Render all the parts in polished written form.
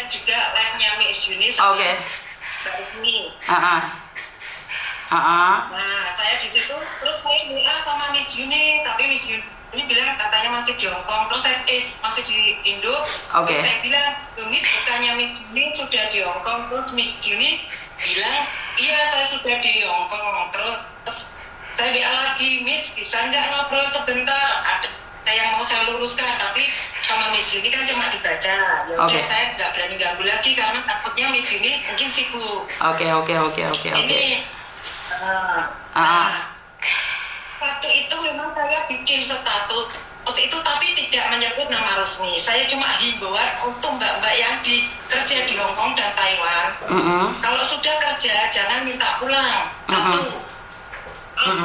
lihat juga live-nya Miss Yuni Oke. Mbak Ismi. Nah, saya di situ terus saya WA sama Miss Yuni, tapi Miss Yuni bilang katanya masih di Hong Kong. Terus saya masih di Indo. Oke. Terus saya bilang, Miss bukannya Miss Yuni sudah di Hong Kong. Terus Miss Yuni bilang, iya saya sudah di Hong Kong. Terus saya WA lagi, Miss bisa nggak ngobrol sebentar? Ada yang mau saya luruskan, tapi sama Miss Yuni kan cuma dibaca. Ya udah saya nggak berani ganggu lagi karena takutnya Miss Yuni mungkin sibuk. Oke. Ini waktu itu memang saya bikin status itu tapi tidak menyebut nama resmi. Saya cuma himbauan untuk mbak-mbak yang kerja di Hong Kong dan Taiwan. Kalau sudah kerja jangan minta pulang. Satu. Terus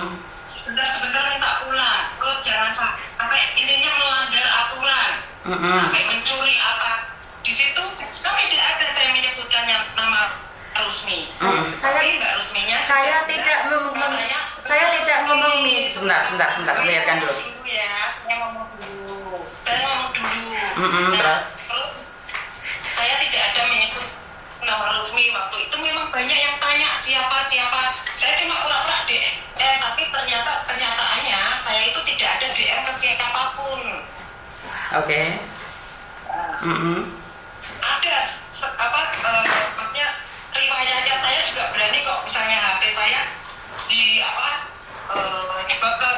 sebentar minta pulang. Terus jangan sampai intinya melanggar aturan. Sampai mencuri apa. Di situ kami tidak ada saya menyebutkannya nama resmi. Saya Mbak resminya saya tidak ngomong Miss. Sebentar, lihatkan dulu. Saya ngomong dulu. Terus saya tidak ada menyebut nama resmi. Waktu itu memang banyak yang tanya siapa. Saya cuma pura-pura DM, tapi ternyata kenyataannya saya itu tidak ada DM ke siapapun. Oke. Ada maksudnya riwayatnya saya juga berani kok, misalnya HP saya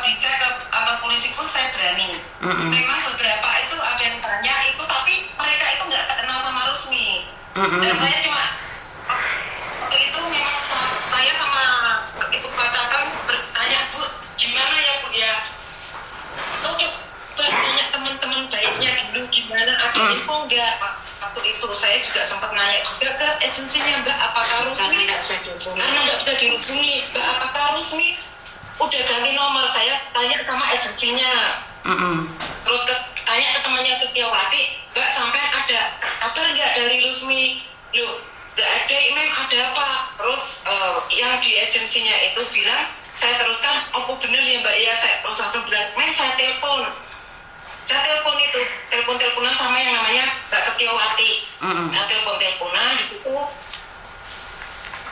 dicek ke kantor polisi pun saya berani. Memang beberapa itu ada yang tanya itu, tapi mereka itu nggak kenal sama resmi. Dan saya cuma waktu itu memang saya sama ibu pacaran bertanya, Bu, gimana ya Bu ya? Coba tanya teman-teman baiknya dulu gimana, ada info nggak? Waktu itu saya juga sempat nanya juga ke agensinya, Mbak, apakah resmi? Karena nggak bisa dihubungi, Mbak, apakah resmi? Udah ganti nomor, saya tanya sama agensinya. Terus tanya ke temannya Setiawati, Mbak, sampai ada kabar nggak dari resmi? Loh, nggak ada, Mem, ada apa? Terus yang di agensinya itu bilang, saya teruskan, oh bener ya Mbak ya, saya terus langsung bilang, Mem, saya telepon itu, teleponan sama yang namanya Mbak Setiawati. Nah, teleponan di situ,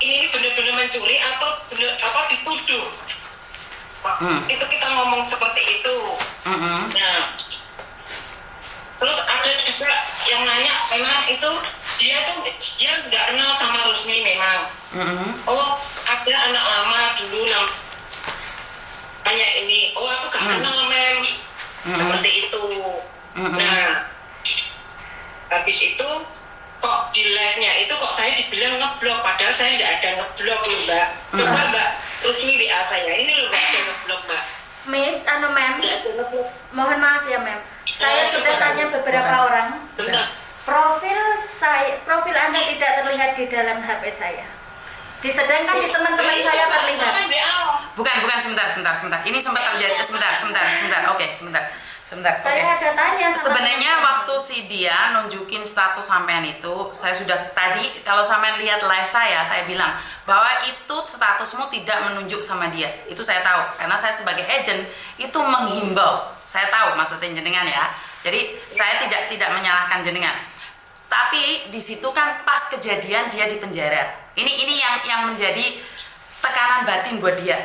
ini benar-benar mencuri atau dituduh. Itu kita ngomong seperti itu. Nah, terus ada juga yang nanya, memang itu dia nggak kenal sama Rusmi memang. Oh, ada anak lama dulu namanya ini. Oh, aku nggak kenal Mem. Seperti itu. Nah, habis itu kok di live-nya itu kok saya dibilang ngeblok, padahal saya nggak ada ngeblok loh Mbak. Coba Mbak resmi WA saya, ini loh Mbak ada ngeblok Mbak. Miss, Mem, mohon maaf ya Mem, saya sudah tanya beberapa orang. Profil Anda tidak terlihat di dalam HP saya. Sedangkan di teman-teman saya terlihat. Bukan, sebentar. Ini sempat terjadi, sebentar. Oke, sebentar. Saya ada tanya sama sebenarnya waktu si dia nunjukin status sampean itu, saya sudah tadi kalau sampean lihat live saya bilang bahwa itu statusmu tidak menunjuk sama dia. Itu saya tahu karena saya sebagai agent itu menghimbau. Saya tahu maksudnya jenengan ya. Jadi saya tidak menyalahkan jenengan. Tapi di situ kan pas kejadian dia di penjara. Ini yang menjadi tekanan batin buat dia.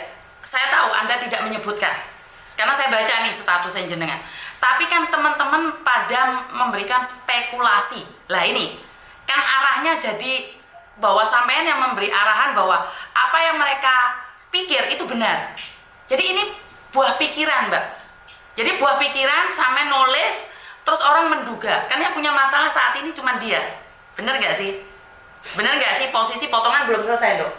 Saya tahu Anda tidak menyebutkan. Karena saya baca nih statusnya jenengan. Tapi kan teman-teman pada memberikan spekulasi. Lah ini kan arahnya jadi bahwa sampean yang memberi arahan bahwa apa yang mereka pikir itu benar. Jadi ini buah pikiran, Mbak. Jadi buah pikiran sampean nulis terus orang menduga. Kan yang punya masalah saat ini cuma dia. Benar nggak sih? Benar nggak sih posisi potongan belum selesai, Dok?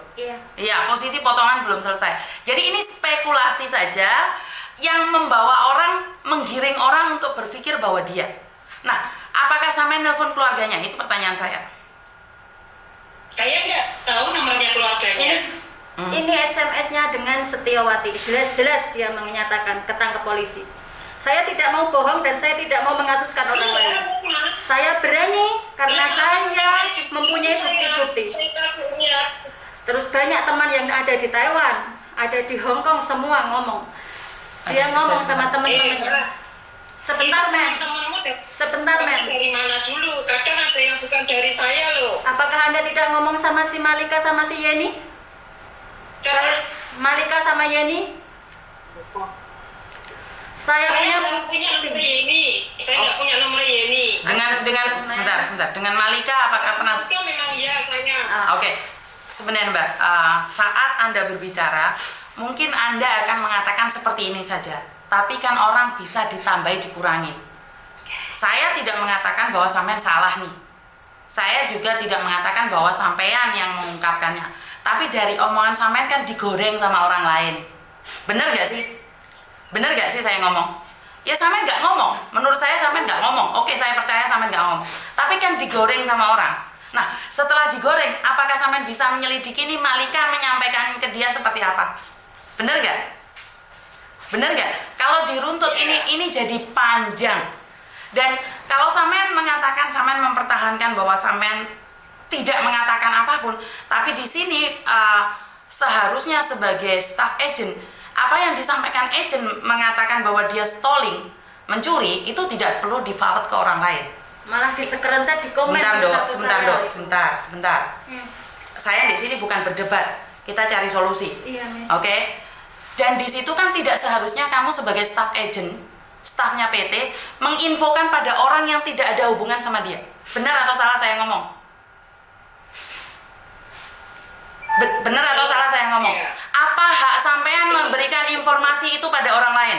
Iya, posisi potongan belum selesai. Jadi ini spekulasi saja yang membawa orang, menggiring orang untuk berpikir bahwa dia. Nah, apakah sampai nelpon keluarganya? Itu pertanyaan saya. Saya nggak tahu nomornya keluarganya. Ini SMS-nya dengan Setiawati. Jelas-jelas dia menyatakan ketangkep polisi. Saya tidak mau bohong dan saya tidak mau mengasuskan orang lain. Saya berani karena saya mempunyai bukti-bukti. Terus banyak teman yang ada di Taiwan, ada di Hong Kong, semua ngomong. Dia ngomong sama teman-temannya. Sebentar, Mem. Sebentar, Mem. Dari mana dulu? Kadang ada yang bukan dari saya loh. Apakah Anda tidak ngomong sama si Malika sama si Yeni? Malika sama Yeni? Saya nggak punya nomor Yeni. Saya nggak punya nomor Yeni. Dengan sebentar. Dengan Malika apakah pernah? Malika memang iya saya. Oke. Sebenarnya Mbak, saat Anda berbicara, mungkin Anda akan mengatakan seperti ini saja. Tapi kan orang bisa ditambahi, dikurangi. Saya tidak mengatakan bahwa sampean salah nih. Saya juga tidak mengatakan bahwa sampean yang mengungkapkannya. Tapi dari omongan sampean kan digoreng sama orang lain. Bener gak sih? Bener gak sih saya ngomong? Ya sampean gak ngomong. Menurut saya sampean gak ngomong. Oke, saya percaya sampean gak ngomong. Tapi kan digoreng sama orang. Nah, setelah digoreng, apakah sampean bisa menyelidiki nih Malika menyampaikan ke dia seperti apa? Bener gak? Bener gak? Kalau diruntut ini jadi panjang. Dan kalau sampean mengatakan, sampean mempertahankan bahwa sampean tidak mengatakan apapun, tapi di sini seharusnya sebagai staff agent, apa yang disampaikan agent mengatakan bahwa dia stalling, mencuri, itu tidak perlu di-forward ke orang lain. Malah di screenshot di komen. Sebentar. Saya di sini bukan berdebat, kita cari solusi. Iya, Oke? Dan di situ kan tidak seharusnya kamu sebagai staff agent, stafnya PT, menginfokan pada orang yang tidak ada hubungan sama dia. Benar atau salah saya ngomong? Benar atau salah saya ngomong? Apa hak sampean memberikan informasi itu pada orang lain?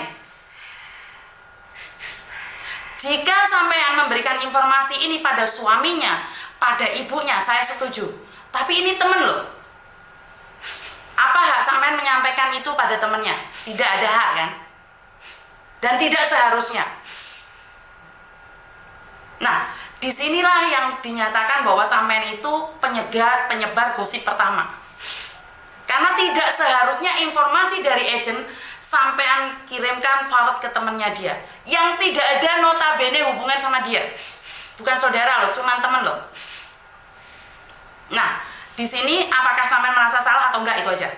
Jika sampean memberikan informasi ini pada suaminya, pada ibunya, saya setuju. Tapi ini temen loh. Apa hak sampean menyampaikan itu pada temennya? Tidak ada hak kan? Dan tidak seharusnya. Nah, disinilah yang dinyatakan bahwa sampean itu penyebar gosip pertama. Karena tidak seharusnya informasi dari agent sampean kirimkan forward ke temennya dia yang tidak ada notabene hubungan sama dia, bukan saudara loh, cuman temen loh. Nah, di sini apakah sampean merasa salah atau enggak, itu aja.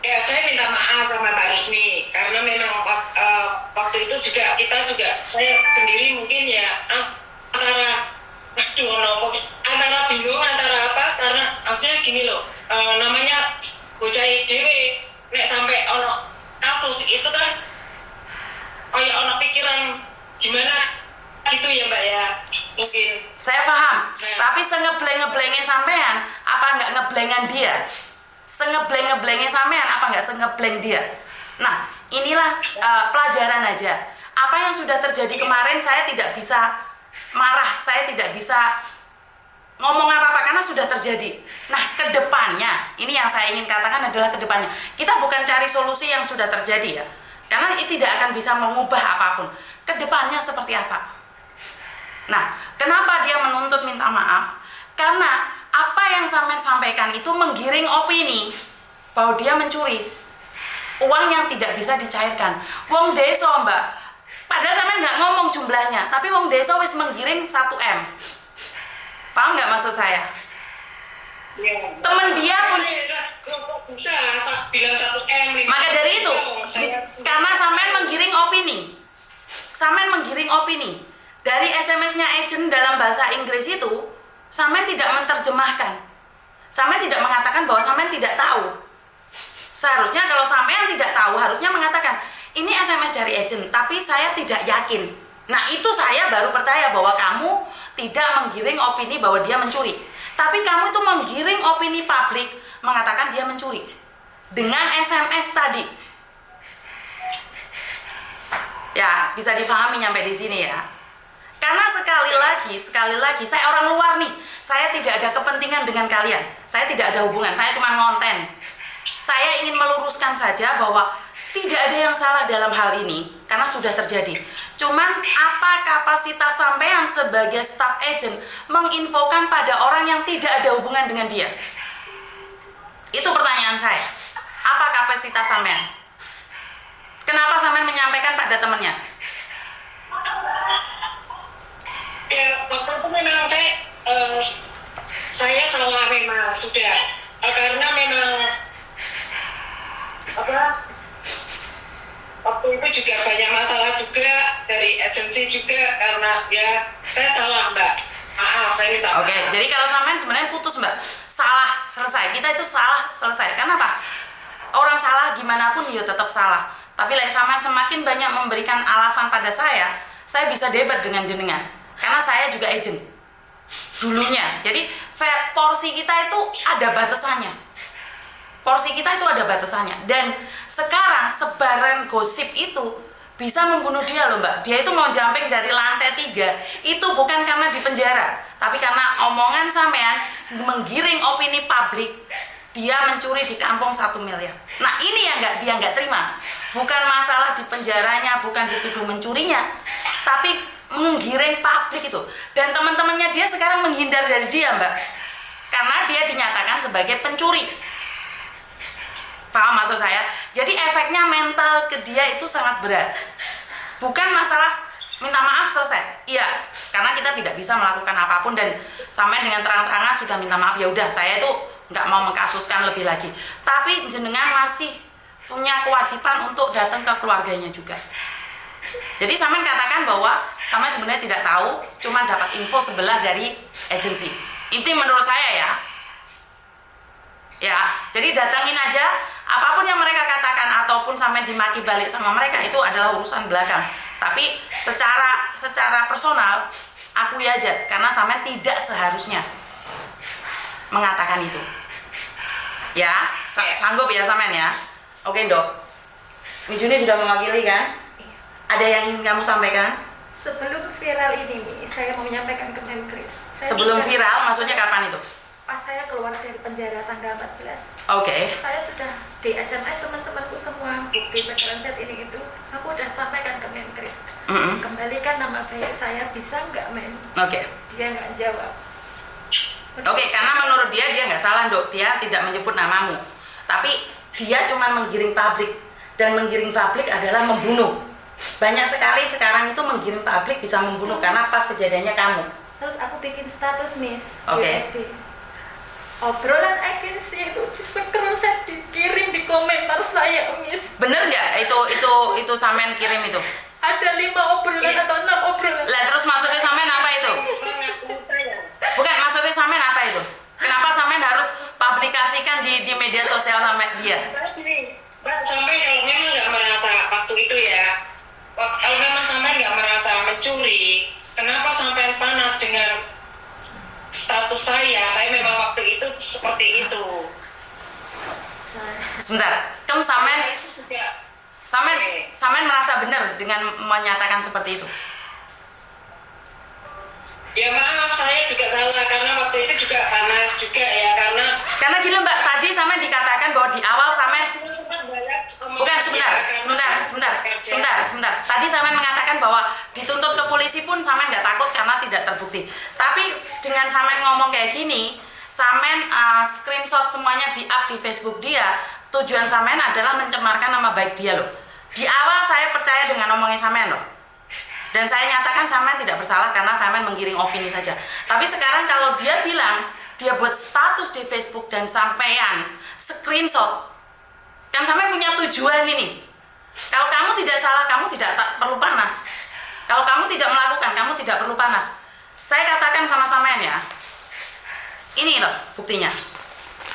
Ya, saya minta maaf sama Mbak Rusmi karena memang waktu itu saya sendiri mungkin ya antara bingung antara apa, karena maksudnya gini loh, namanya bocah dewe nek sampai ono kasus itu kan ono pikiran gimana gitu ya Mbak ya, mungkin. Saya paham, tapi sengebleng-ngeblengnya sampean apa enggak ngeblengan dia? Sengebleng-ngeblengnya sampean apa enggak sengebleng dia? Nah, inilah pelajaran aja. Apa yang sudah terjadi kemarin saya tidak bisa marah, saya tidak bisa ngomong apa-apa karena sudah terjadi. Nah, kedepannya, ini yang saya ingin katakan adalah kedepannya. Kita bukan cari solusi yang sudah terjadi ya, karena itu tidak akan bisa mengubah apapun. Kedepannya seperti apa? Nah, kenapa dia menuntut minta maaf? Karena apa yang sampean sampaikan itu menggiring opini bahwa dia mencuri uang yang tidak bisa dicairkan. Wong deso Mbak, padahal sampean nggak ngomong jumlahnya, tapi wong deso wis menggiring 1M. Paham nggak maksud saya? Ya. Temen dia pun bisa bilang 1M. Maka dari itu, karena sampean menggiring opini, dari SMS-nya agent dalam bahasa Inggris itu, sampean tidak menerjemahkan, sampean tidak mengatakan bahwa sampean tidak tahu. Seharusnya kalau sampean tidak tahu, harusnya mengatakan ini SMS dari agent, tapi saya tidak yakin. Nah, itu saya baru percaya bahwa kamu tidak menggiring opini bahwa dia mencuri. Tapi kamu itu menggiring opini publik mengatakan dia mencuri. Dengan SMS tadi. Ya, bisa dipahami sampai di sini ya. Karena sekali lagi saya orang luar nih. Saya tidak ada kepentingan dengan kalian. Saya tidak ada hubungan, saya cuma ngonten. Saya ingin meluruskan saja bahwa tidak ada yang salah dalam hal ini karena sudah terjadi. Cuman apa kapasitas sampean sebagai staff agent menginfokan pada orang yang tidak ada hubungan dengan dia? Itu pertanyaan saya. Apa kapasitas sampean? Kenapa sampean menyampaikan pada temannya? Ya, waktu itu memang saya salah memang sudah karena memang waktu itu juga banyak masalah agensi juga karena ya saya salah Mbak. Maaf, saya minta maaf. Oke, jadi kalau sampean sebenarnya putus Mbak, salah selesai. Kita itu salah selesai. Karena apa? Orang salah gimana pun ya tetap salah. Tapi sampean semakin banyak memberikan alasan pada saya bisa debat dengan jenengan. Karena saya juga agent dulunya. Jadi porsi kita itu ada batasannya. Porsi kita itu ada batasannya. Dan sekarang sebaran gosip itu bisa membunuh dia loh Mbak. Dia itu mau jumping dari lantai 3 itu bukan karena di penjara, tapi karena omongan sampean menggiring opini publik. Dia mencuri di kampung 1 miliar. Nah ini yang dia nggak terima. Bukan masalah di penjaranya, bukan dituduh mencurinya, tapi menggiring publik itu. Dan teman-temannya dia sekarang menghindar dari dia Mbak, karena dia dinyatakan sebagai pencuri. Paham maksud saya? Jadi efeknya mental ke dia itu sangat berat. Bukan masalah minta maaf selesai. Iya, karena kita tidak bisa melakukan apapun dan sampai dengan terang-terangan sudah minta maaf. Ya udah, saya itu nggak mau mengkasuskan lebih lagi. Tapi jenengan masih punya kewajiban untuk datang ke keluarganya juga. Jadi Samen katakan bahwa Samen sebenarnya tidak tahu, cuma dapat info sebelah dari agensi. Itu menurut saya ya. Ya, jadi datangin aja, apapun yang mereka katakan ataupun sampai dimaki balik sama mereka itu adalah urusan belakang. Tapi secara personal akui aja, karena Samen tidak seharusnya mengatakan itu. Ya, sanggup ya Samen ya. Oke Dok. Miss Juni sudah mewakili kan? Ada yang ingin kamu sampaikan? Sebelum viral ini, saya mau menyampaikan ke Menkris. Sebelum viral, maksudnya kapan itu? Pas saya keluar dari penjara tanggal 14. Oke. Saya sudah di SMS teman-temanku semua, di sekarang chat ini itu, aku udah sampaikan ke Menkris. Kembalikan nama baik saya, bisa nggak Men? Oke. Dia nggak jawab. Oke, karena menurut dia nggak salah Dok, dia tidak menyebut namamu. Tapi dia cuma menggiring publik, dan menggiring publik adalah membunuh. Banyak sekali sekarang itu menggiring publik bisa membunuh karena pas kejadiannya kamu. Terus aku bikin status Miss. Oke. Obrolan agensi itu di-screenshot, dikirim di komentar saya Miss. Bener nggak itu Samen kirim itu? Ada 5 obrolan atau 6 obrolan. Lah terus maksudnya Samen apa itu? Bukan, maksudnya Samen apa itu? Kenapa Samen harus publikasikan di media sosial sama dia? Mbak, sampai kalau memang nggak merasa waktu itu ya, kalau memang sampai nggak merasa mencuri, kenapa sampai panas dengan status saya memang waktu itu seperti itu. Sebentar, kamu Samen merasa benar dengan menyatakan seperti itu? Ya maaf, saya juga salah karena waktu itu juga panas juga ya, karena gini Mbak, tadi Samen dikatakan bahwa di awal Samen bukan sebentar. Tadi Samen mengatakan bahwa dituntut ke polisi pun Samen nggak takut karena tidak terbukti. Tapi dengan Samen ngomong kayak gini, Samen screenshot semuanya di-up di Facebook dia. Tujuan Samen adalah mencemarkan nama baik dia loh. Di awal saya percaya dengan omongnya Samen loh. Dan saya nyatakan Samen tidak bersalah karena Samen menggiring opini saja. Tapi sekarang kalau dia bilang dia buat status di Facebook dan sampean screenshot, kan Samen punya tujuan ini. Kalau kamu tidak salah, kamu tidak perlu panas. Kalau kamu tidak melakukan, kamu tidak perlu panas. Saya katakan sama Samen ya, ini loh buktinya.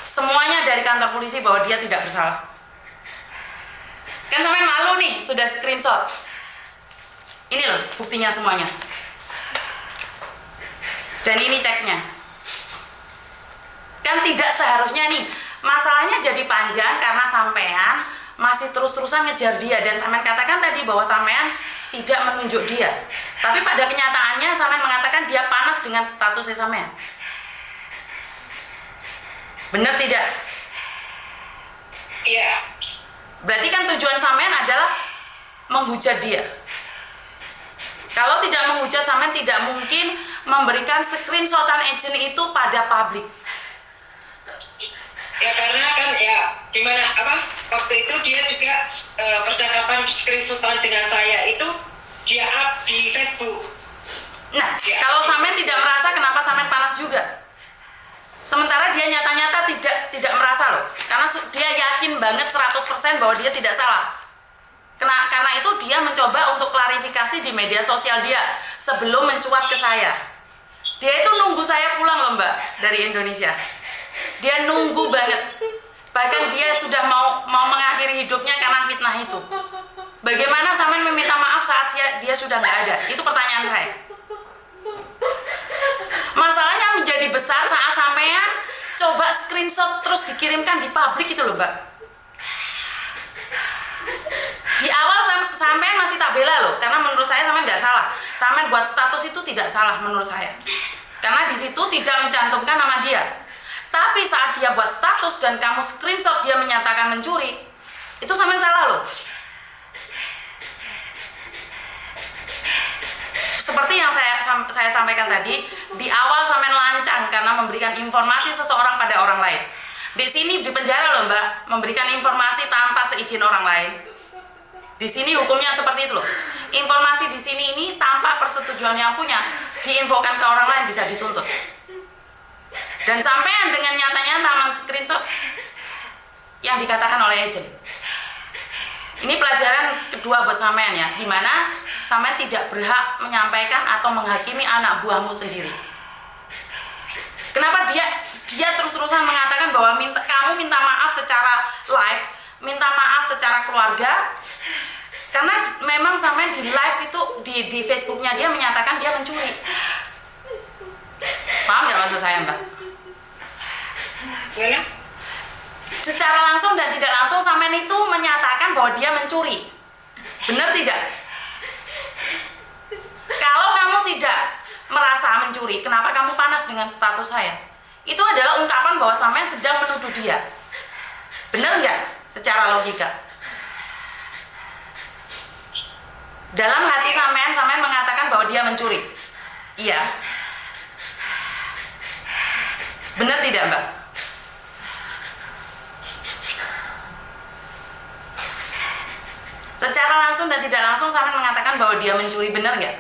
Semuanya dari kantor polisi bahwa dia tidak bersalah. Kan Samen malu nih, sudah screenshot. Ini loh buktinya semuanya. Dan ini ceknya. Kan tidak seharusnya nih, masalahnya jadi panjang karena sampean masih terus-terusan ngejar dia. Dan Samen katakan tadi bahwa sampean tidak menunjuk dia. Tapi pada kenyataannya Samen mengatakan dia panas dengan statusnya sampean. Benar tidak? iya. Berarti kan tujuan sampean adalah menghujat dia. Kalau tidak menghujat, Samen tidak mungkin memberikan screenshotan agent itu pada publik. Ya karena kan ya gimana waktu itu dia juga percakapan screenshotan dengan saya itu dia up di Facebook. Nah, kalau Samen tidak merasa, kenapa Samen panas juga? Sementara dia nyata-nyata tidak merasa loh, karena dia yakin banget 100% bahwa dia tidak salah. Karena itu dia mencoba untuk klarifikasi di media sosial dia sebelum mencuat ke saya. Dia itu nunggu saya pulang loh Mbak dari Indonesia. Dia nunggu banget. Bahkan dia sudah mau mengakhiri hidupnya karena fitnah itu. Bagaimana sampean meminta maaf saat dia sudah nggak ada? Itu pertanyaan saya. Masalahnya menjadi besar saat sampean coba screenshot terus dikirimkan di publik itu loh Mbak. Di awal sampean masih tak bela loh, karena menurut saya sampean nggak salah. Sampean buat status itu tidak salah menurut saya, karena di situ tidak mencantumkan nama dia. Tapi saat dia buat status dan kamu screenshot dia menyatakan mencuri, itu sampean salah loh. Seperti yang saya sampaikan tadi, di awal sampean lancang karena memberikan informasi seseorang pada orang lain. Di sini di penjara loh Mbak, memberikan informasi tanpa seizin orang lain. Di sini hukumnya seperti itu loh. Informasi di sini ini tanpa persetujuan yang punya diinfokan ke orang lain bisa dituntut. Dan sampean dengan nyata-nyata men-screenshot yang dikatakan oleh agent. Ini pelajaran kedua buat sampean ya, dimana sampean tidak berhak menyampaikan atau menghakimi anak buahmu sendiri. Kenapa dia terus-terusan mengatakan bahwa kamu minta maaf secara live, minta maaf secara keluarga? Karena memang sampean di live itu di Facebooknya dia menyatakan dia mencuri. Paham nggak maksud saya Mbak? Gimana? Secara langsung dan tidak langsung sampean itu menyatakan bahwa dia mencuri. Benar tidak? Kalau kamu tidak merasa mencuri, kenapa kamu panas dengan status saya? Itu adalah ungkapan bahwa sampean sedang menuduh dia. Benar nggak? Secara logika. Dalam hati sampean mengatakan bahwa dia mencuri. Iya. Benar tidak Mbak? Secara langsung dan tidak langsung sampean mengatakan bahwa dia mencuri, benar nggak?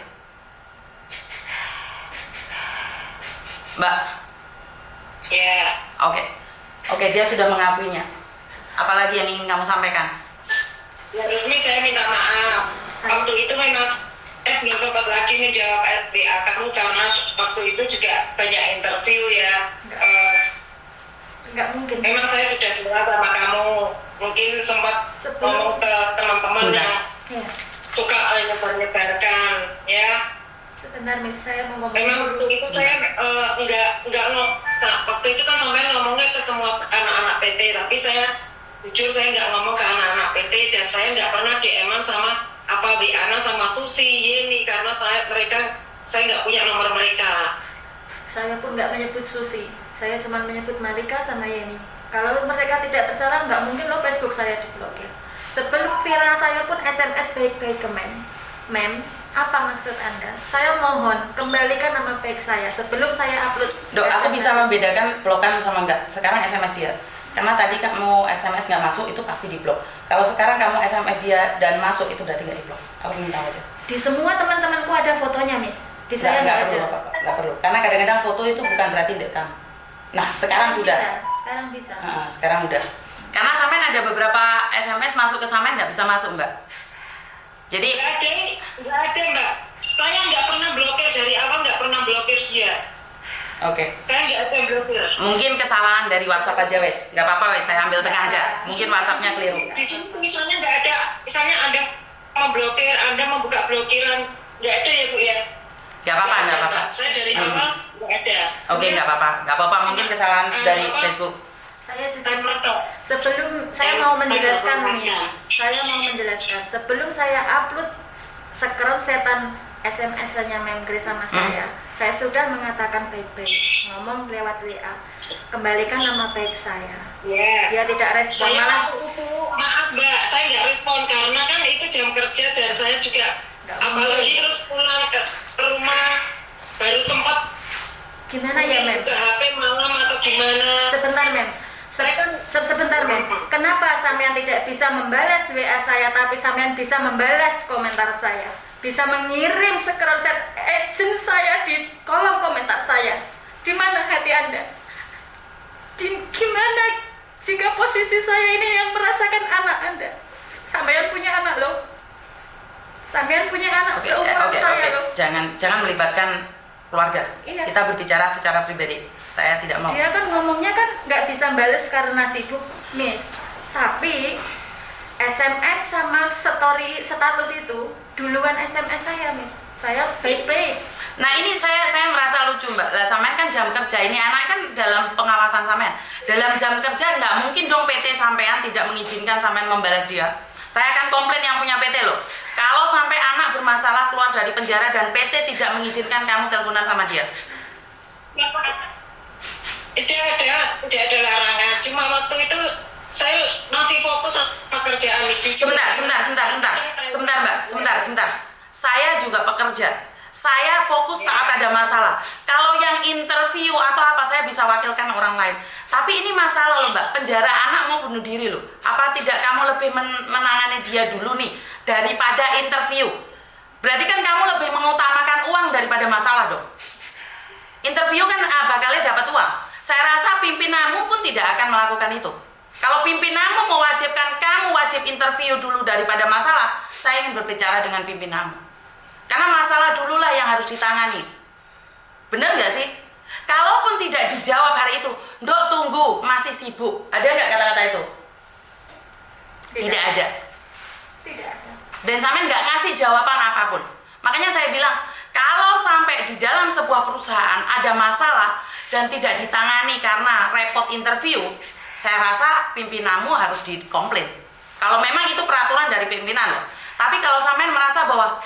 Mbak? Ya. Oke, dia sudah mengakuinya. Apalagi yang ingin kamu sampaikan? Ya resmi saya minta maaf. Waktu itu memang saya belum sempat lagi menjawab WA kamu karena waktu itu juga banyak interview ya. Nggak mungkin. Memang saya sudah suka sama kamu. Mungkin sempat ngomong ke teman-teman yang suka menyebarkan ya. Sebentar Miss, saya mau ngomong. Memang waktu itu saya waktu itu kan sampai ngomongnya ke semua anak-anak PT, tapi saya jujur saya nggak ngomong ke anak-anak PT dan saya nggak pernah DM-an sama WA-an sama Susi, Yeni, karena saya nggak punya nomor mereka. Saya pun nggak menyebut Susi, saya cuma menyebut Malika sama Yeni. Kalau mereka tidak bersalah, nggak mungkin loh Facebook saya diblokir. Sebelum viral saya pun SMS baik-baik ke Mem, apa maksud Anda? Saya mohon kembalikan nama baik saya sebelum saya upload. Dok, aku bisa membedakan blokan sama enggak. Sekarang SMS dia. Karena tadi kamu SMS nggak masuk itu pasti diblok. Kalau sekarang kamu SMS dia dan masuk itu berarti nggak diblok. Aku minta aja. Di semua teman-temanku ada fotonya Miss. Di saya nggak ada. perlu, nggak perlu. Karena kadang-kadang foto itu bukan berarti dekam. Nah sekarang sudah. Sekarang bisa. Sekarang udah. Karena sampean ada beberapa SMS masuk ke sampean nggak bisa masuk Mbak. Jadi nggak ada Mbak. Saya nggak pernah blokir dari awal, nggak pernah blokir dia. Oke. Saya nggak ada blokir. Mungkin kesalahan dari WhatsApp aja wes. Nggak apa-apa wes. Saya ambil tengah aja. Mungkin WhatsAppnya keliru. Di sini misalnya nggak ada. Misalnya Anda memblokir, Anda membuka blokiran, nggak ada ya Bu ya. Nggak apa-apa, nggak apa-apa. Saya dari awal nggak ada. Oke, nggak apa-apa. Nggak apa-apa. Mungkin kesalahan dari Facebook. Saya juga sebelum saya mau menjelaskan Miss, saya mau menjelaskan sebelum saya upload screenshotan SMS-nya Mem Grace sama saya sudah mengatakan baik-baik, ngomong lewat WA, kembalikan nama baik saya. Dia tidak respon, malah maaf Mbak, saya nggak respon karena kan itu jam kerja dan saya juga apalagi terus pulang ke rumah baru sempat gimana ya Mem? Ke HP malam atau gimana? Sebentar Mem, kenapa sampean tidak bisa membalas WA saya tapi sampean bisa membalas komentar saya? Bisa mengirim screenshot agent saya di kolom komentar saya. Di mana hati Anda? Gimana jika posisi saya ini yang merasakan anak Anda? Sampean punya anak loh. Sampean punya anak seumuran saya loh. Jangan melibatkan keluarga. Iya. Kita berbicara secara pribadi. Saya tidak mau. Dia kan ngomongnya kan nggak bisa bales karena sibuk, Miss. Tapi SMS sama story status itu duluan SMS saya, Miss. Saya baik-baik. Nah ini saya merasa lucu Mbak. Lah sampean kan jam kerja ini anak kan dalam pengawasan sampean. Dalam jam kerja nggak mungkin dong PT sampean tidak mengizinkan sampean membalas dia. Saya akan komplain yang punya PT loh. Kalau sampai anak bermasalah keluar dari penjara dan PT tidak mengizinkan kamu teleponan sama dia. Tidak ada larangan. Cuma waktu itu saya masih fokus sama pekerjaan. Sebentar Mbak. Saya juga pekerja. Saya fokus saat ada masalah. Kalau yang interview atau apa saya bisa wakilkan orang lain. Tapi ini masalah loh Mbak, penjara anak mau bunuh diri loh. Apa tidak kamu lebih menangani dia dulu nih daripada interview? Berarti kan kamu lebih mengutamakan uang daripada masalah dong. Interview kan bakalnya dapat uang. Saya rasa pimpinanmu pun tidak akan melakukan itu. Kalau pimpinanmu mewajibkan kamu wajib interview dulu daripada masalah, saya ingin berbicara dengan pimpinanmu. Karena masalah dululah yang harus ditangani. Bener nggak sih? Kalaupun tidak dijawab hari itu, Dok tunggu, masih sibuk. Ada nggak kata-kata itu? Tidak ada. Dan sampean nggak ngasih jawaban apapun. Makanya saya bilang, kalau sampai di dalam sebuah perusahaan ada masalah dan tidak ditangani karena repot interview, saya rasa pimpinanmu harus dikomplain. Kalau memang itu peraturan dari pimpinan loh. Tapi kalau sampean merasa bahwa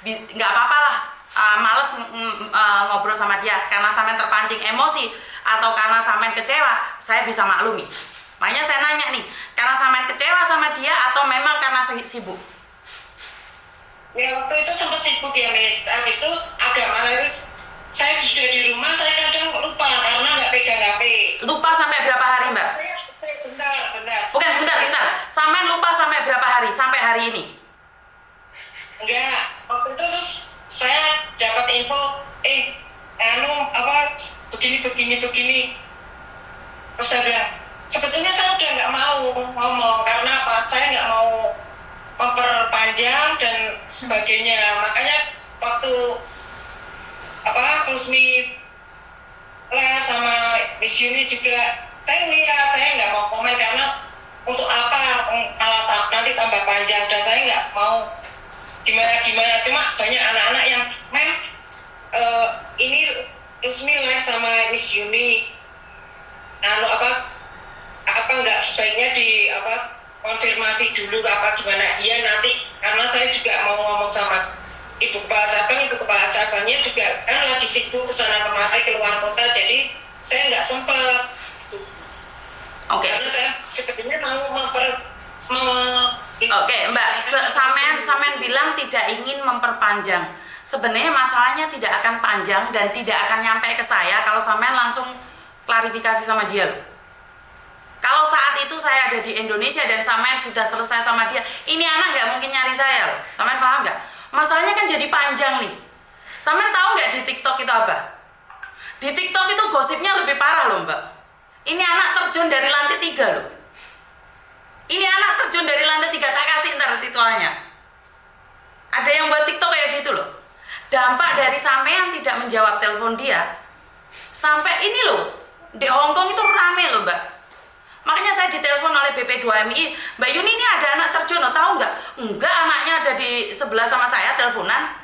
nggak apa-apa lah, males ngobrol sama dia karena sampean terpancing emosi atau karena sampean kecewa, saya bisa maklumi. Makanya saya nanya nih, karena sampean kecewa sama dia atau memang karena sibuk? Ya waktu itu sempat sibuk ya Miss. Habis itu agak malas. Saya sudah di rumah, saya kadang lupa karena nggak pegang HP. Lupa sampai berapa hari Mbak? Bentar. Bukan sebentar. Sampean lupa sampai berapa hari? Sampai hari ini? Enggak, waktu itu terus saya dapat info, begini. Terus saya bilang, sebetulnya saya udah nggak mau ngomong, karena apa? Saya nggak mau memperpanjang dan sebagainya. Makanya waktu Rusmi lah sama Miss Yuni juga, saya lihat, saya nggak mau komen karena untuk apa malah nanti tambah panjang, dan saya nggak mau gimana. Cuma banyak anak-anak yang ini resmi live sama Miss Yuni, apa nggak sebaiknya konfirmasi dulu gimana dia nanti, karena saya juga mau ngomong sama ibu kepala cabangnya juga kan lagi sibuk kesana kemari keluar kota, jadi saya nggak sempet. Oke. Karena saya sepertinya mau Oke, Mbak, sampean bilang tidak ingin memperpanjang. Sebenarnya masalahnya tidak akan panjang dan tidak akan nyampe ke saya kalau sampean langsung klarifikasi sama dia loh. Kalau saat itu saya ada di Indonesia dan sampean sudah selesai sama dia, ini anak nggak mungkin nyari saya loh. Sampean paham nggak? Masalahnya kan jadi panjang nih. Sampean tahu nggak di TikTok itu apa? Di TikTok itu gosipnya lebih parah loh Mbak. Ini anak terjun dari lantai 3 loh. Ini anak terjun dari lantai 3, tak kasih ntar titelnya. Ada yang buat TikTok kayak gitu loh. Dampak dari sampean tidak menjawab telepon dia, sampai ini loh, di Hongkong itu rame loh Mbak. Makanya saya ditelepon oleh BP2MI, Mbak Yuni ini ada anak terjun, tahu nggak? Enggak, anaknya ada di sebelah sama saya teleponan.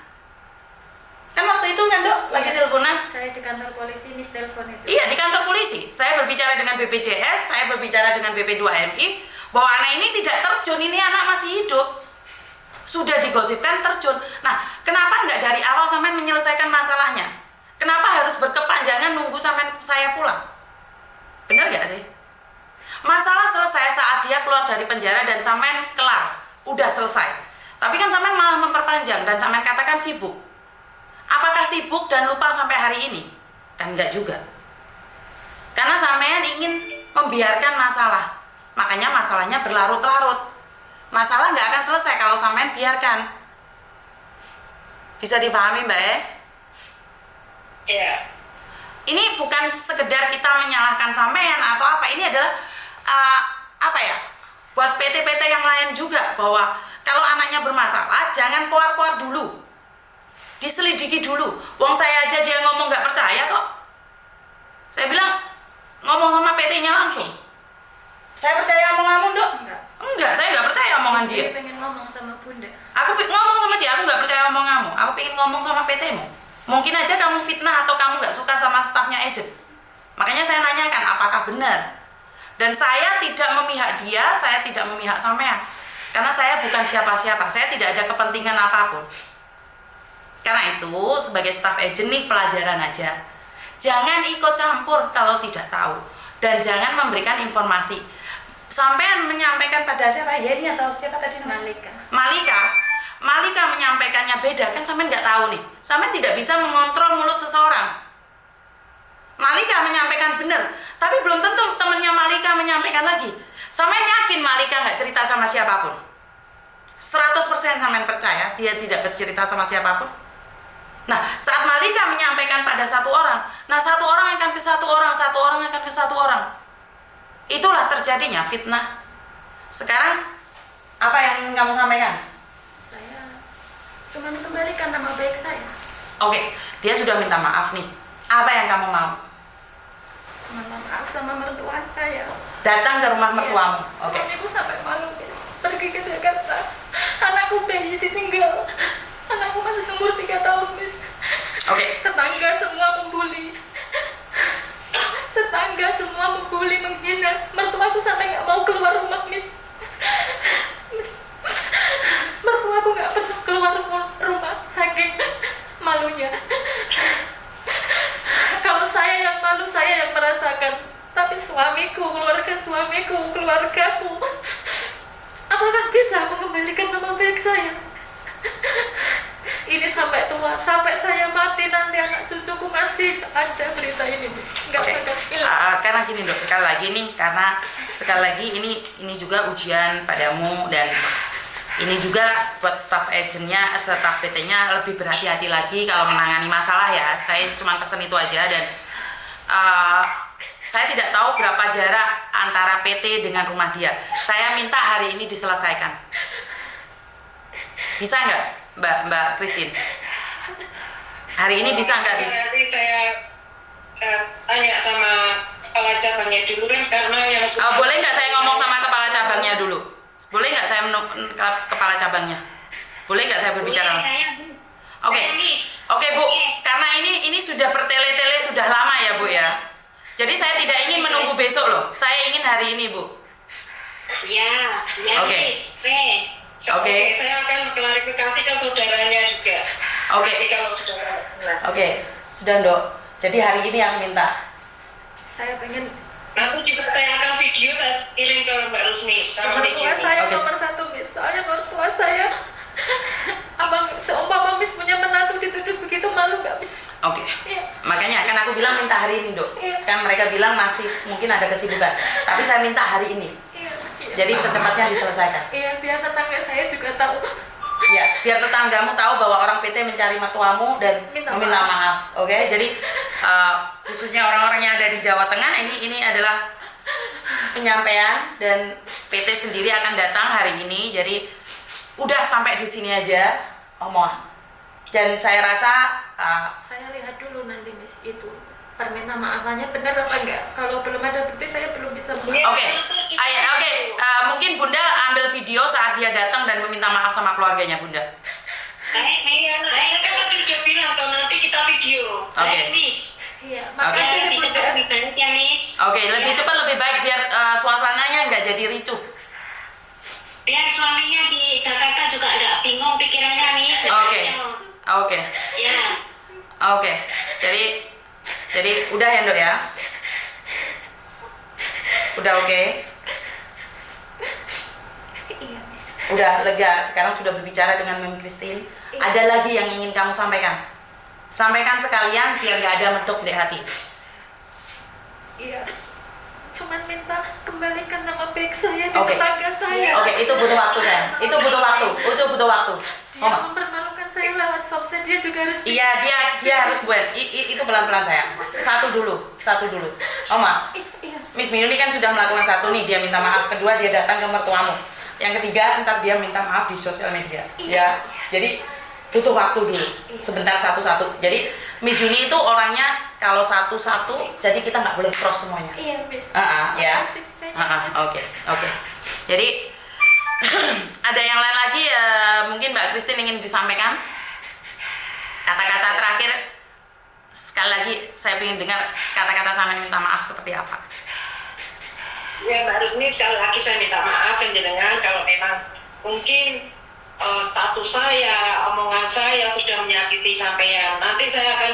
Kan waktu itu kan Dok, lagi teleponan. Saya di kantor polisi, Miss telepon itu. Iya, di kantor polisi. Saya berbicara dengan BPJS, saya berbicara dengan BP2MI, bahwa anak ini tidak terjun, ini anak masih hidup. Sudah digosipkan terjun. Nah, kenapa nggak dari awal sampean menyelesaikan masalahnya? Kenapa harus berkepanjangan nunggu sampai saya pulang? Benar nggak sih? Masalah selesai saat dia keluar dari penjara dan sampean kelar, udah selesai. Tapi kan sampean malah memperpanjang dan sampean katakan sibuk. Apakah sibuk dan lupa sampai hari ini? Kan enggak juga. Karena sampean ingin membiarkan masalah. Makanya masalahnya berlarut-larut. Masalah nggak akan selesai kalau sampean biarkan. Bisa dipahami Mbak ya? Iya. Ini bukan sekedar kita menyalahkan sampean atau apa. Ini adalah buat PT-PT yang lain juga, bahwa kalau anaknya bermasalah jangan keluar-keluar dulu, diselidiki dulu. Wong saya aja dia ngomong nggak percaya kok. Saya bilang ngomong sama PT-nya langsung. Saya percaya omong kamu, Dok? Enggak, saya nggak percaya omongan dia. Saya pengen ngomong sama Bunda. Aku ngomong sama dia, aku nggak percaya omong kamu. Aku pengen ngomong sama PT-mu. Mungkin aja kamu fitnah atau kamu nggak suka sama stafnya agent. Makanya saya nanyakan apakah benar. Dan saya tidak memihak dia, saya tidak memihak sampean. Karena saya bukan siapa-siapa, saya tidak ada kepentingan apapun. Karena itu, sebagai staff agent nih pelajaran aja. Jangan ikut campur kalau tidak tahu. Dan jangan memberikan informasi. Sampean menyampaikan pada siapa? Ya ini atau siapa tadi namanya? Malika menyampaikannya beda, kan sampean nggak tahu nih. Sampean tidak bisa mengontrol mulut seseorang. Malika menyampaikan benar, tapi belum tentu temannya Malika menyampaikan lagi. Sampean yakin Malika nggak cerita sama siapapun? 100% sampean percaya dia tidak bercerita sama siapapun? Nah, saat Malika menyampaikan pada satu orang, nah satu orang akan ke satu orang, satu orang akan ke satu orang. Itulah terjadinya fitnah. Sekarang, apa yang ingin kamu sampaikan? Saya cuma kembalikan nama baik saya. Oke, dia sudah minta maaf nih. Apa yang kamu mau? Minta maaf sama mertua saya. Datang ke rumah mertuamu. Oke. Suamiku sampai malu, Miss. Pergi ke Jakarta. Anakku bayi ditinggal. Anakku masih umur 3 tahun, Miss. Oke. Tetangga semua membuli. Tetangga semua membuli, menghina. Mertuaku sampai nggak mau keluar rumah, Miss. Mertuaku nggak pernah keluar rumah, saking malunya. Kalau saya yang malu, saya yang merasakan. Tapi suamiku, keluargaku, apakah bisa mengembalikan nama baik saya? Ini sampai tua, sampai saya mati nanti anak cucuku masih ada berita ini. Nggak bakal hilang. Karena gini Dok, sekali lagi ini juga ujian padamu, dan ini juga buat staff agentnya, staff PT-nya lebih berhati-hati lagi kalau menangani masalah ya. Saya cuma pesen itu aja. Dan saya tidak tahu berapa jarak antara PT dengan rumah dia. Saya minta hari ini diselesaikan. Bisa nggak Mbak Christine? Hari ini bisa nggak? Nanti saya tanya sama kepala cabangnya dulu kan, karena yang boleh nggak saya ngomong sama kepala cabangnya dulu? Boleh nggak saya kepala cabangnya? Boleh nggak saya berbicara? Oke Bu, karena ini sudah bertele-tele sudah lama ya Bu ya. Jadi saya tidak ingin menunggu besok loh. Saya ingin hari ini Bu. Ya. Oke. Oke, saya akan klarifikasi ke saudaranya juga. Oke. Kalau saudara. Oke, sudah Dok. Jadi hari ini yang minta. Saya pengen. Nanti juga saya akan video saya kirim ke Mbak Rusmi sama Miss Mertua Yuni. saya nomor 1, Miss. Soalnya mertua saya, seumpama Miss punya menantu dituduh begitu, malu nggak, Miss? Oke. Iya. Makanya kan aku bilang minta hari ini Dok. Iya. Kan mereka bilang masih mungkin ada kesibukan. Tapi saya minta hari ini. Iya. Jadi secepatnya diselesaikan. Iya, biar tetangga saya juga tahu. Ya, biar tetanggamu tahu bahwa orang PT mencari mertuamu dan meminta maaf. Oke, jadi khususnya orang-orang yang ada di Jawa Tengah, ini adalah penyampaian, dan PT sendiri akan datang hari ini. Jadi udah sampai di sini aja omongan. Dan saya rasa Saya lihat dulu nanti, Miss, itu permintaan maafannya benar apa enggak. Kalau belum ada bukti, saya belum bisa Oke. Mungkin Bunda ambil video saat dia datang dan meminta maaf sama keluarganya Bunda. Baik, saya kan tadi udah bilang kalau nanti kita video. Oke. Iya, makasih Lebih cepat lebih baik ya, Miss. Oke, lebih cepat lebih baik biar suasananya nggak jadi ricuh. Biar suaminya di Jakarta juga agak bingung pikirannya, Miss. Oke. Ya. Oke. Jadi udah ya Dok ya. Udah oke. Iya, Miss. Udah lega. Sekarang sudah berbicara dengan Mem Christine. Ada lagi yang ingin kamu sampaikan? Sampaikan sekalian biar nggak ada medok di hati. Iya. Cuman minta kembalikan nama baik saya di Oke. tetangga saya. Oke, itu butuh waktu sayang. Itu butuh waktu. Dia mempermalukan saya lewat sosmed, dia juga harus. Iya, dia harus buat. Itu pelan-pelan sayang. Satu dulu. Oma, Iya. Miss Minuni kan sudah melakukan satu nih, dia minta maaf. Kedua, dia datang ke mertuamu. yang ketiga ntar dia minta maaf di sosial media. Ya, jadi butuh waktu dulu, sebentar satu-satu. Jadi Miss Yuni itu orangnya kalau satu-satu, jadi kita nggak boleh cross semuanya. Iya, Miss. Ya. Oke. Jadi ada yang lain lagi mungkin Mbak Christine ingin disampaikan? Kata-kata terakhir sekali lagi saya ingin dengar kata-kata sampean minta maaf seperti apa. Ya Mbak Rusmi, sekali lagi saya minta maaf jenengan kalau memang mungkin status saya, omongan saya sudah menyakiti sampean. Nanti saya akan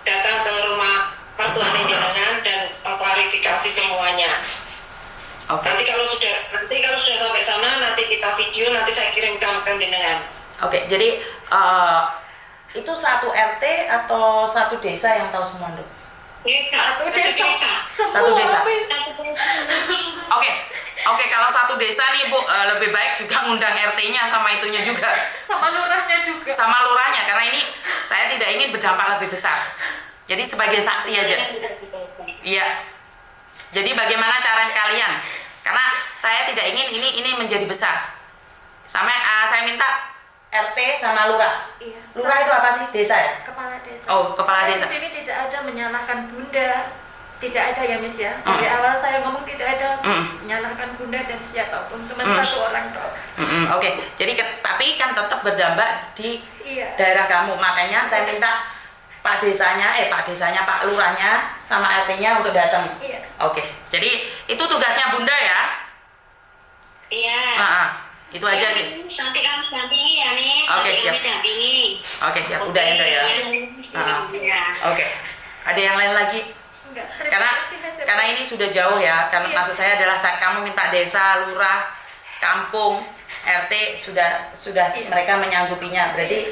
datang ke rumah mertua jenengan dan mengklarifikasi semuanya. Oke. Nanti kalau sudah sampai sana, nanti kita video, nanti saya kirimkan ke jenengan. Oke, jadi itu satu RT atau satu desa yang tahu semua, Dok? Satu desa. Satu desa. Oke, kalau satu desa nih Bu, lebih baik juga ngundang RT-nya sama itunya juga. Sama lurahnya juga. Sama lurahnya, karena ini saya tidak ingin berdampak lebih besar. Jadi sebagai saksi aja. Iya. Jadi bagaimana cara kalian? Karena saya tidak ingin ini menjadi besar. Saya minta RT sama lurah. Iya. Lurah itu apa sih? Desa ya? Kepala desa. Oh, kepala desa. Di sini tidak ada menyalahkan bunda. Tidak ada ya Miss ya. Dari awal saya ngomong tidak ada menyalahkan bunda dan siapapun. Cuma satu orang doang. Oke. Jadi tapi kan tetap berdampak di daerah kamu. Makanya saya minta Pak Pak Lurahnya sama RT-nya untuk datang. Iya. Oke. Jadi itu tugasnya Bunda ya. Iya. Itu aja sih. Nanti kamu dampingi ya nih. Oke, siap. Dampingi. Oke, siap. Udah ya, Dok ya. Oke. Ada yang lain lagi? Enggak. Karena ini sudah jauh ya. Karena maksud saya adalah kamu minta desa, lurah, kampung, RT sudah mereka menyanggupinya. Berarti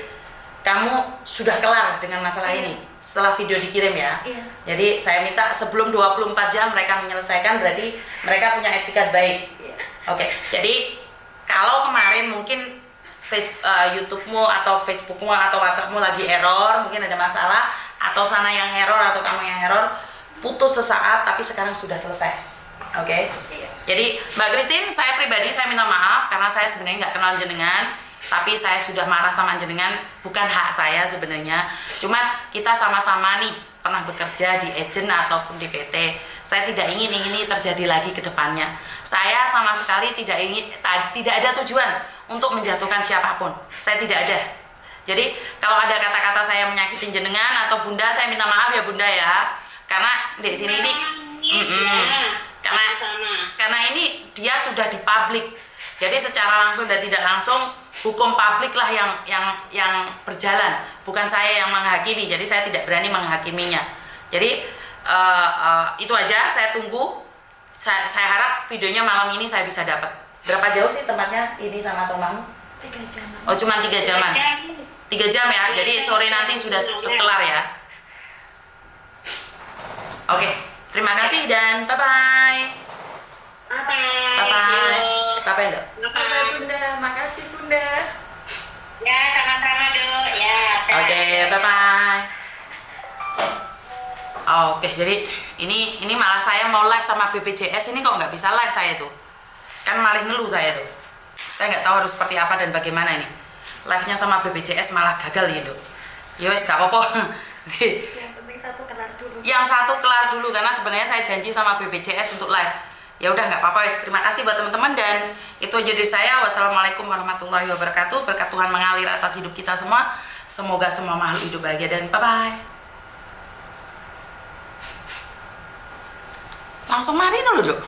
kamu sudah kelar dengan masalah ini setelah video dikirim ya. Jadi saya minta sebelum 24 jam mereka menyelesaikan, berarti mereka punya etikat baik. Oke. Jadi kalau kemarin mungkin YouTube-mu atau Facebook-mu atau WhatsApp-mu lagi error, mungkin ada masalah, atau sana yang error atau kamu yang error, putus sesaat tapi sekarang sudah selesai. Oke. Jadi Mbak Christine, saya pribadi saya minta maaf karena saya sebenarnya nggak kenal jenengan, tapi saya sudah marah sama jenengan, bukan hak saya sebenarnya. Cuman kita sama-sama nih pernah bekerja di agent ataupun di PT. Saya tidak ingin ini terjadi lagi ke depannya. Saya sama sekali tidak ada tujuan untuk menjatuhkan siapapun. Saya tidak ada. Jadi kalau ada kata-kata saya menyakitin jenengan atau Bunda, saya minta maaf ya Bunda ya. Karena di sini ini karena ini dia sudah dipublik. Jadi secara langsung dan tidak langsung hukum publik lah yang berjalan, bukan saya yang menghakimi. Jadi saya tidak berani menghakiminya. Jadi itu aja. Saya tunggu. Saya harap videonya malam ini saya bisa dapat. Berapa jauh sih tempatnya ini sama rumahmu? 3 jam. Oh, cuma 3 jaman. 3 jam ya. Jadi sore nanti sudah kelar ya. Oke. Terima kasih dan bye-bye. Bye-bye, Dok. Bye Bunda. Makasih Bunda. Ya, sama-sama Dok. Ya. Oke, bye-bye. Oke, jadi ini malah saya mau live sama BPJS, ini kok nggak bisa live saya tuh. Kan malah ngeluh saya tuh. Saya nggak tahu harus seperti apa dan bagaimana ini. Live-nya sama BPJS malah gagal gitu. Ya wes, gak apa-apa. Yang satu kelar dulu karena sebenarnya saya janji sama BPJS untuk live. Ya udah nggak apa-apa. Terima kasih buat teman-teman dan itu aja dari saya. Wassalamualaikum warahmatullahi wabarakatuh. Berkat Tuhan mengalir atas hidup kita semua. Semoga semua makhluk hidup bahagia dan bye-bye. Langsung mari dulu, Dok.